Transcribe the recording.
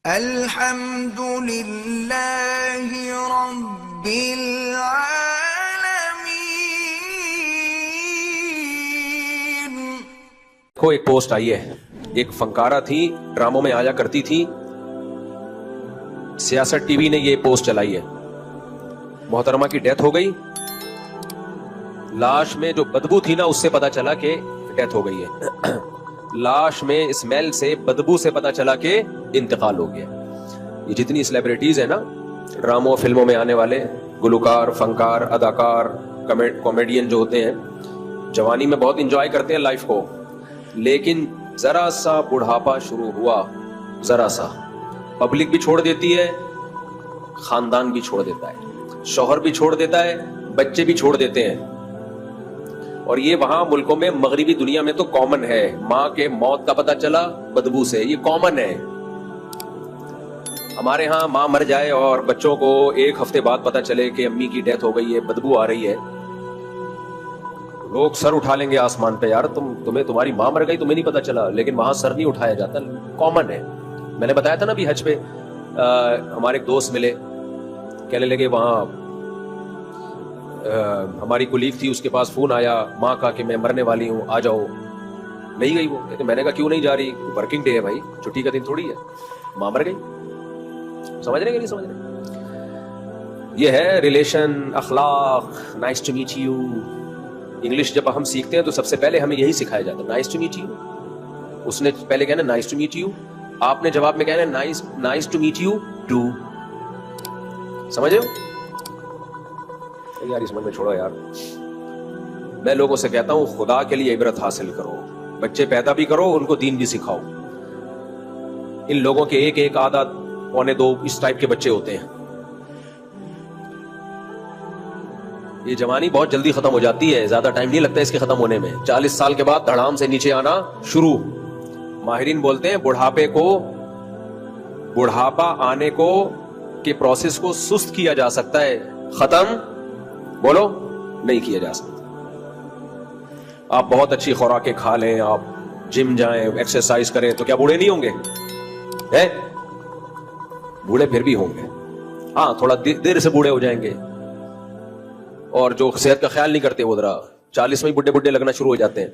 الحمد للہ رب العالمین۔ کو ایک پوسٹ آئی ہے، ایک فنکارہ تھی، ڈراموں میں آیا کرتی تھی، سیاست ٹی وی نے یہ پوسٹ چلائی ہے۔ محترمہ کی ڈیتھ ہو گئی، لاش میں جو بدبو تھی نا اس سے پتا چلا کہ ڈیتھ ہو گئی ہے۔ لاش میں اسمیل سے، بدبو سے پتا چلا کہ انتقال ہو گیا۔ یہ جتنی سیلیبریٹیز ہیں نا، ڈراموں فلموں میں آنے والے گلوکار، فنکار، اداکار، کامیڈین جو ہوتے ہیں، جوانی میں بہت انجوائے کرتے ہیں لائف کو، لیکن ذرا سا بڑھاپا شروع ہوا، ذرا سا، پبلک بھی چھوڑ دیتی ہے، خاندان بھی چھوڑ دیتا ہے، شوہر بھی چھوڑ دیتا ہے، بچے بھی چھوڑ دیتے ہیں۔ اور یہ وہاں ملکوں میں، مغربی دنیا میں تو کامن ہے۔ ماں کے موت کا پتہ چلا بدبو سے، یہ کامن ہے۔ ہمارے ہاں ماں مر جائے اور بچوں کو ایک ہفتے بعد پتہ چلے کہ امی کی ڈیتھ ہو گئی ہے، بدبو آ رہی ہے، لوگ سر اٹھا لیں گے آسمان پہ، یار تمہیں تمہاری ماں مر گئی، تمہیں نہیں پتہ چلا۔ لیکن وہاں سر نہیں اٹھایا جاتا، کامن ہے۔ میں نے بتایا تھا نا ابھی حج پہ ہمارے ایک دوست ملے، کہنے لگے وہاں ہماری کولیگ تھی، اس کے پاس فون آیا ماں کا کہ میں مرنے والی ہوں، آ جاؤ۔ نہیں گئی وہ، لیکن میں نے کہا کیوں نہیں جا رہی؟ ورکنگ ڈے ہے بھائی، چھٹی کا دن تھوڑی ہے، ماں مر گئی۔ سمجھ رہے کہ نہیں سمجھ رہے؟ یہ ہے ریلیشن، اخلاق، nice to meet you. English جب ہم سیکھتے ہیں تو سب سے پہلے ہمیں یہی سکھایا جاتا ہے، نائس ٹو میٹ یو۔ اس نے پہلے کہنا نائس ٹو میٹ یو، آپ نے جواب میں کہنا nice to meet you too. سمجھ رہے ہو یار؟ اس سمجھ میں چھوڑو یار۔ میں لوگوں سے کہتا ہوں خدا کے لیے عبرت حاصل کرو، بچے پیدا بھی کرو، ان کو دین بھی سکھاؤ۔ ان لوگوں کے ایک ایک آدھا پونے دو اس ٹائپ کے بچے ہوتے ہیں۔ یہ جوانی بہت جلدی ختم ہو جاتی ہے، زیادہ ٹائم نہیں لگتا اس کے ختم ہونے میں۔ 40 سال کے بعد دھڑام سے نیچے آنا شروع۔ ماہرین بولتے ہیں بڑھاپا آنے کو کے پروسیس کو سست کیا جا سکتا ہے، ختم بولو نہیں کیا جا سکتا۔ آپ بہت اچھی خوراکیں کھا لیں، آپ جم جائیں، ایکسرسائز کریں، تو کیا بوڑھے نہیں ہوں گے؟ بوڑھے پھر بھی ہوں گے، ہاں تھوڑا دیر سے بوڑھے ہو جائیں گے۔ اور جو صحت کا خیال نہیں کرتے وہ ذرا 40 میں ہی بڈھے لگنا شروع ہو جاتے ہیں۔